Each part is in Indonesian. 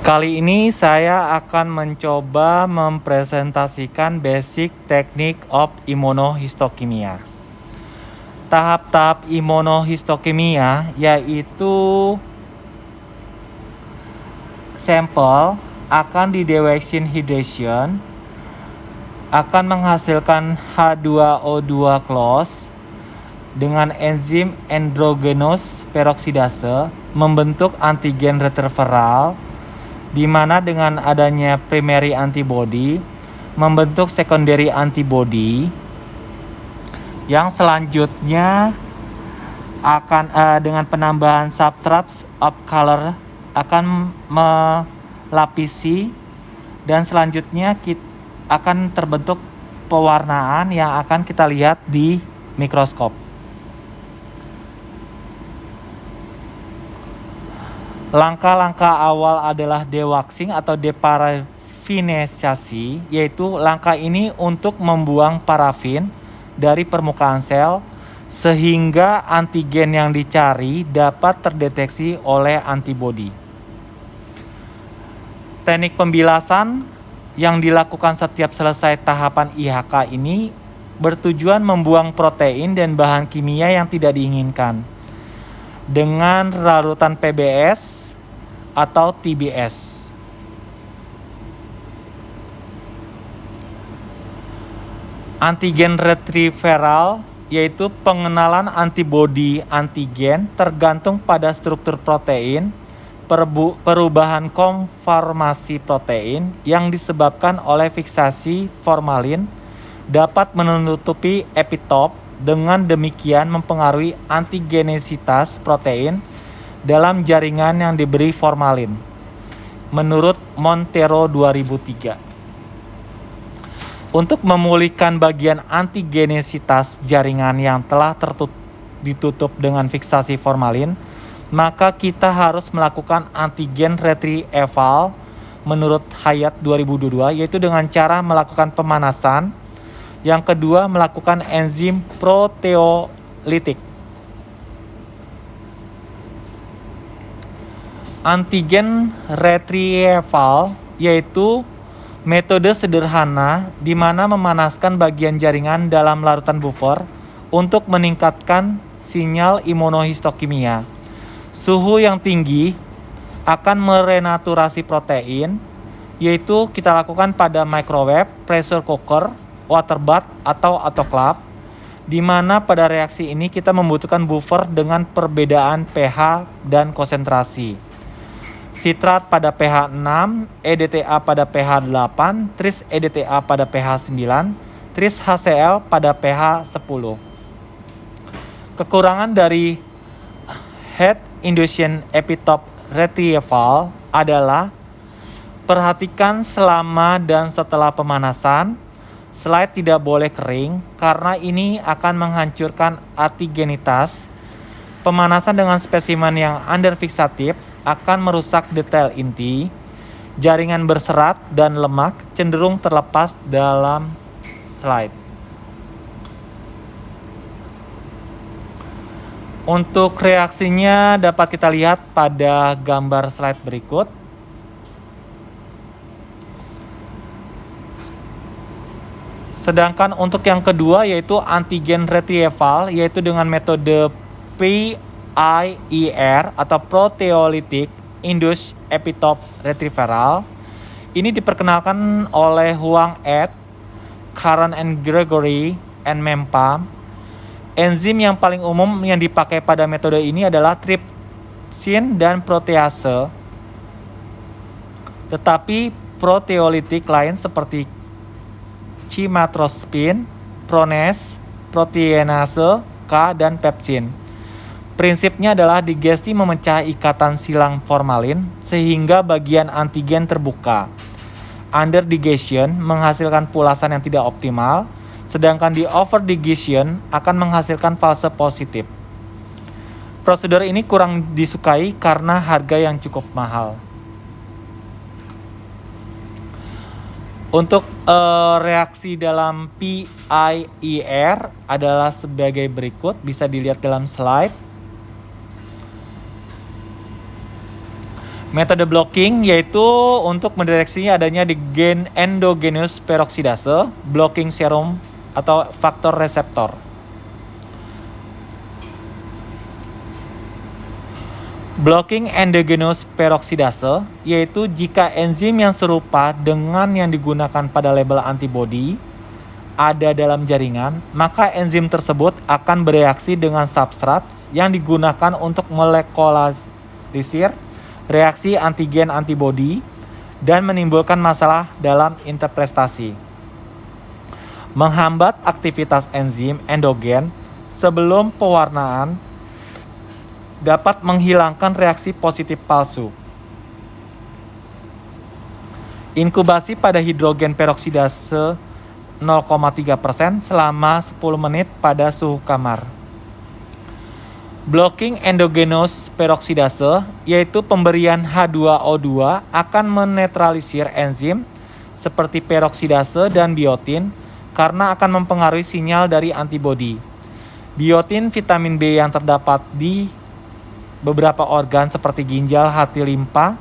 Kali ini saya akan mencoba mempresentasikan basic teknik of imunohistokimia. Tahap-tahap imunohistokimia yaitu sampel akan di dewexin hydration, akan menghasilkan H2O2 close dengan enzim endogenous peroksidase membentuk antigen retroviral, di mana dengan adanya primary antibody membentuk secondary antibody yang selanjutnya akan dengan penambahan substrates of color akan melapisi, dan selanjutnya akan terbentuk pewarnaan yang akan kita lihat di mikroskop. Langkah-langkah awal adalah dewaxing atau deparafinisasi, yaitu langkah ini untuk membuang parafin dari permukaan sel sehingga antigen yang dicari dapat terdeteksi oleh antibodi. Teknik pembilasan yang dilakukan setiap selesai tahapan IHK ini bertujuan membuang protein dan bahan kimia yang tidak diinginkan dengan larutan PBS atau TBS. Antigen retrieval yaitu pengenalan antibodi antigen tergantung pada struktur protein, perubahan konformasi protein yang disebabkan oleh fiksasi formalin dapat menutupi epitop, dengan demikian mempengaruhi antigenesitas protein dalam jaringan yang diberi formalin, menurut Montero 2003. Untuk memulihkan bagian antigenesitas jaringan yang telah ditutup dengan fiksasi formalin, maka kita harus melakukan antigen retrieval menurut Hayat 2022, yaitu dengan cara melakukan pemanasan. Yang kedua, melakukan enzim proteolitik. Antigen retrieval yaitu metode sederhana di mana memanaskan bagian jaringan dalam larutan buffer untuk meningkatkan sinyal imunohistokimia. Suhu yang tinggi akan merenaturasi protein, yaitu kita lakukan pada microwave, pressure cooker, water bath, atau autoclave, di mana pada reaksi ini kita membutuhkan buffer dengan perbedaan pH dan konsentrasi. Sitrat pada pH 6, EDTA pada pH 8, tris EDTA pada pH 9, tris HCl pada pH 10. Kekurangan dari heat induction epitope retrieval adalah perhatikan selama dan setelah pemanasan, slide tidak boleh kering karena ini akan menghancurkan antigenitas. Pemanasan dengan spesimen yang underfixatif akan merusak detail inti. Jaringan berserat dan lemak cenderung terlepas dalam slide. Untuk reaksinya dapat kita lihat pada gambar slide berikut. Sedangkan untuk yang kedua yaitu antigen retrieval, yaitu dengan metode PIER atau proteolytic induced epitope retrieval. Ini diperkenalkan oleh Huang et, Karen and Gregory and Mempam. Enzim yang paling umum yang dipakai pada metode ini adalah trypsin dan protease. Tetapi proteolytik lain seperti chimatrospin, pronase, proteinase K, dan pepsin. Prinsipnya adalah digesti memecah ikatan silang formalin sehingga bagian antigen terbuka. Underdigestion menghasilkan pulasan yang tidak optimal, sedangkan di overdigestion akan menghasilkan fase positif. Prosedur ini kurang disukai karena harga yang cukup mahal. Untuk reaksi dalam PIER adalah sebagai berikut, bisa dilihat dalam slide. Metode blocking yaitu untuk mendeteksi adanya di gen endogenous peroksidase, blocking serum atau faktor reseptor. Blocking endogenous peroksidase yaitu jika enzim yang serupa dengan yang digunakan pada label antibodi ada dalam jaringan, maka enzim tersebut akan bereaksi dengan substrat yang digunakan untuk molekulisir reaksi antigen antibodi dan menimbulkan masalah dalam interpretasi. Menghambat aktivitas enzim endogen sebelum pewarnaan dapat menghilangkan reaksi positif palsu. Inkubasi pada hidrogen peroksidase 0,3% selama 10 menit pada suhu kamar. Blocking endogenous peroksidase yaitu pemberian H2O2 akan menetralisir enzim seperti peroksidase dan biotin karena akan mempengaruhi sinyal dari antibodi. Biotin vitamin B yang terdapat di beberapa organ seperti ginjal, hati, limpa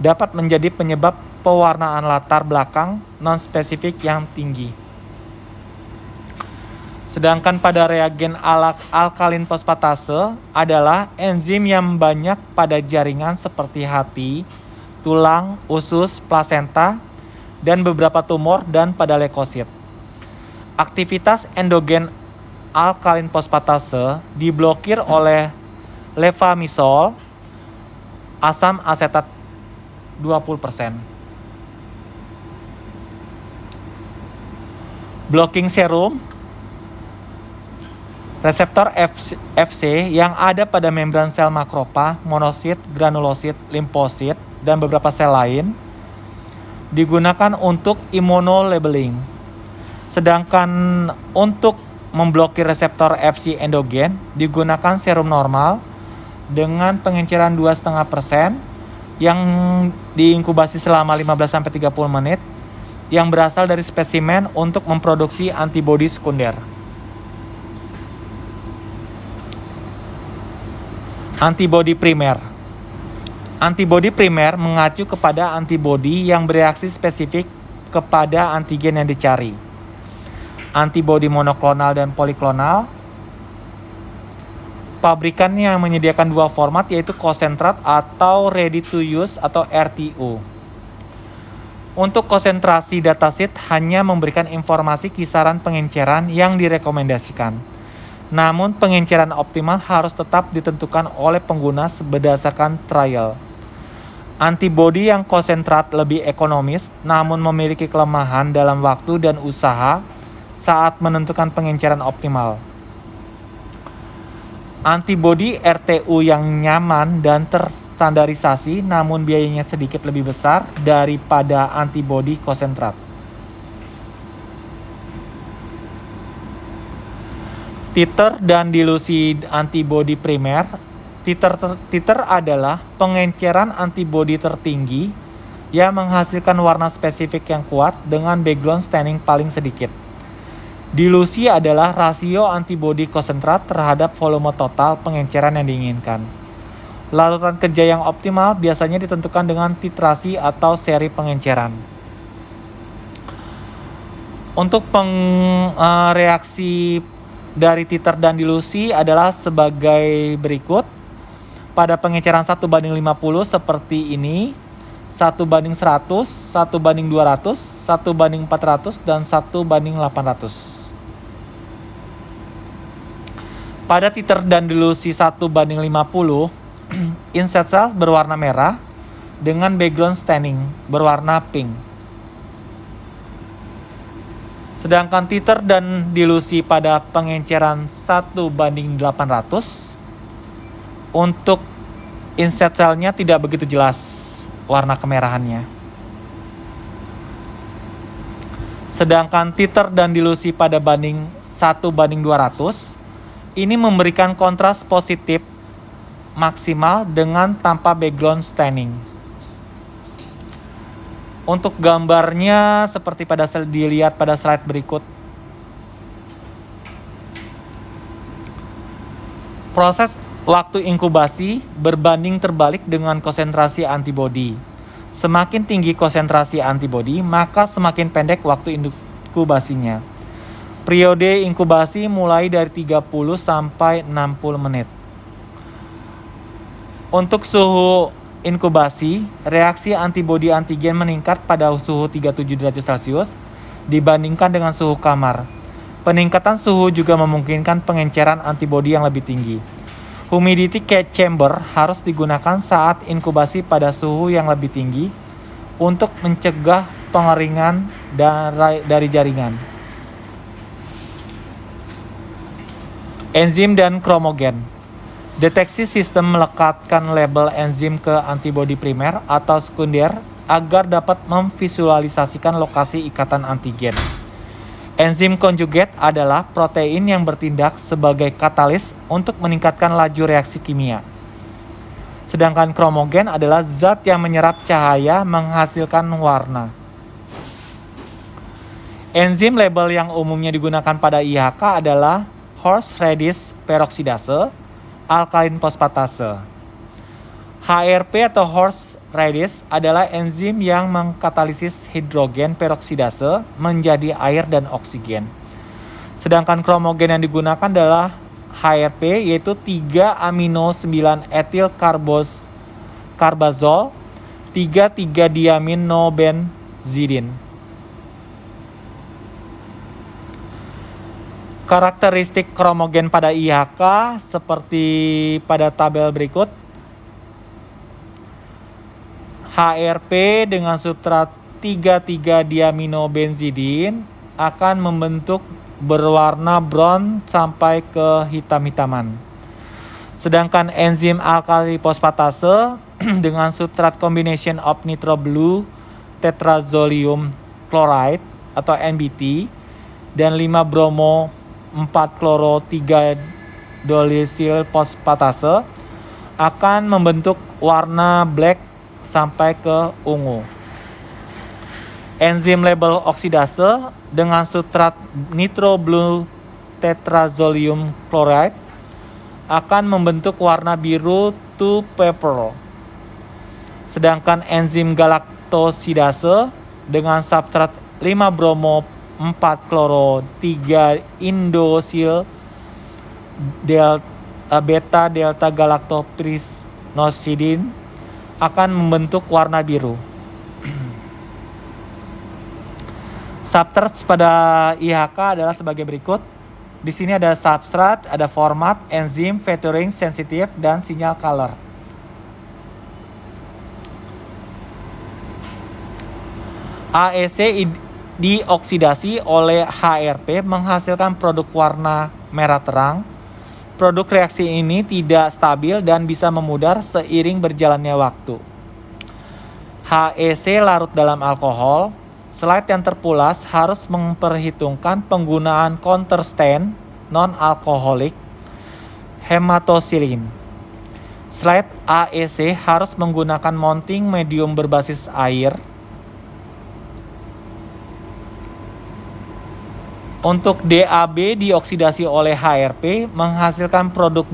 dapat menjadi penyebab pewarnaan latar belakang non-spesifik yang tinggi. Sedangkan pada reagen alkalin fosfatase adalah enzim yang banyak pada jaringan seperti hati, tulang, usus, plasenta, dan beberapa tumor dan pada leukosit. Aktivitas endogen alkalin fosfatase diblokir oleh levamisol, asam asetat 20%. Blocking serum reseptor Fc yang ada pada membran sel makrofa, monosit, granulosit, limfosit, dan beberapa sel lain digunakan untuk immunolabeling. Sedangkan untuk memblokir reseptor Fc endogen digunakan serum normal dengan pengenceran 2,5% yang diinkubasi selama 15-30 menit yang berasal dari spesimen untuk memproduksi antibodi sekunder. Antibodi primer. Antibodi primer mengacu kepada antibodi yang bereaksi spesifik kepada antigen yang dicari. Antibodi monoklonal dan poliklonal. Pabrikan yang menyediakan dua format yaitu konsentrat atau ready to use atau RTU. Untuk konsentrasi dataset hanya memberikan informasi kisaran pengenceran yang direkomendasikan. Namun pengenceran optimal harus tetap ditentukan oleh pengguna berdasarkan trial. Antibodi yang konsentrat lebih ekonomis namun memiliki kelemahan dalam waktu dan usaha saat menentukan pengenceran optimal. Antibodi RTU yang nyaman dan terstandarisasi namun biayanya sedikit lebih besar daripada antibodi konsentrat. Titer dan dilusi antibodi primer. Titer adalah pengenceran antibodi tertinggi yang menghasilkan warna spesifik yang kuat dengan background staining paling sedikit. Dilusi adalah rasio antibodi konsentrat terhadap volume total pengenceran yang diinginkan. Larutan kerja yang optimal biasanya ditentukan dengan titrasi atau seri pengenceran. Untuk reaksi dari titer dan dilusi adalah sebagai berikut. Pada pengenceran 1:50 seperti ini, 1:100, 1:200, 1:400, dan 1:800. Pada titer dan dilusi 1:50, insert cell berwarna merah dengan background staining berwarna pink. Sedangkan titer dan dilusi pada pengenceran 1:800 untuk insert cell-nya tidak begitu jelas warna kemerahannya. Sedangkan titer dan dilusi pada banding 1:200 ini memberikan kontras positif maksimal dengan tanpa background staining. Untuk gambarnya seperti dilihat pada slide berikut. Proses waktu inkubasi berbanding terbalik dengan konsentrasi antibodi. Semakin tinggi konsentrasi antibodi, maka semakin pendek waktu inkubasinya. Periode inkubasi mulai dari 30 sampai 60 menit. Untuk suhu inkubasi, reaksi antibodi antigen meningkat pada suhu 37 derajat Celcius dibandingkan dengan suhu kamar. Peningkatan suhu juga memungkinkan pengenceran antibodi yang lebih tinggi. Humidity chamber harus digunakan saat inkubasi pada suhu yang lebih tinggi untuk mencegah pengeringan dari jaringan. Enzim dan kromogen. Deteksi sistem melekatkan label enzim ke antibodi primer atau sekunder agar dapat memvisualisasikan lokasi ikatan antigen. Enzim konjugat adalah protein yang bertindak sebagai katalis untuk meningkatkan laju reaksi kimia. Sedangkan kromogen adalah zat yang menyerap cahaya menghasilkan warna. Enzim label yang umumnya digunakan pada IHK adalah horseradish peroksidase, alkalin fosfatase. HRP atau horseradish adalah enzim yang mengkatalisis hidrogen peroksidase menjadi air dan oksigen. Sedangkan kromogen yang digunakan adalah HRP, yaitu 3-amino-9-etil carbazole 3,3-diaminobenzidin. Karakteristik kromogen pada IHK seperti pada tabel berikut. HRP dengan substrat 3,3-diaminobenzidin akan membentuk berwarna brown sampai ke hitam-hitaman. Sedangkan enzim alkali fosfatase dengan substrat combination of nitro blue tetrazolium chloride atau NBT dan 5-bromo 4-kloro 3-dolysil fosfatase akan membentuk warna black sampai ke ungu. Enzim label oksidase dengan substrat nitro blue tetrazolium chloride akan membentuk warna biru to purple. Sedangkan enzim galaktosidase dengan substrat 5-bromo 4-kloro 3-indosil beta delta galactopyrisinosidin akan membentuk warna biru. Substrat pada IHK adalah sebagai berikut. Di sini ada substrat, ada format, enzim, featuring, sensitif, dan sinyal color. AEC dioksidasi oleh HRP menghasilkan produk warna merah terang. Produk reaksi ini tidak stabil dan bisa memudar seiring berjalannya waktu. HEC larut dalam alkohol. Slide yang terpulas harus memperhitungkan penggunaan counterstain non-alkoholik hematosilin. Slide AEC harus menggunakan mounting medium berbasis air. Untuk DAB dioksidasi oleh HRP menghasilkan produk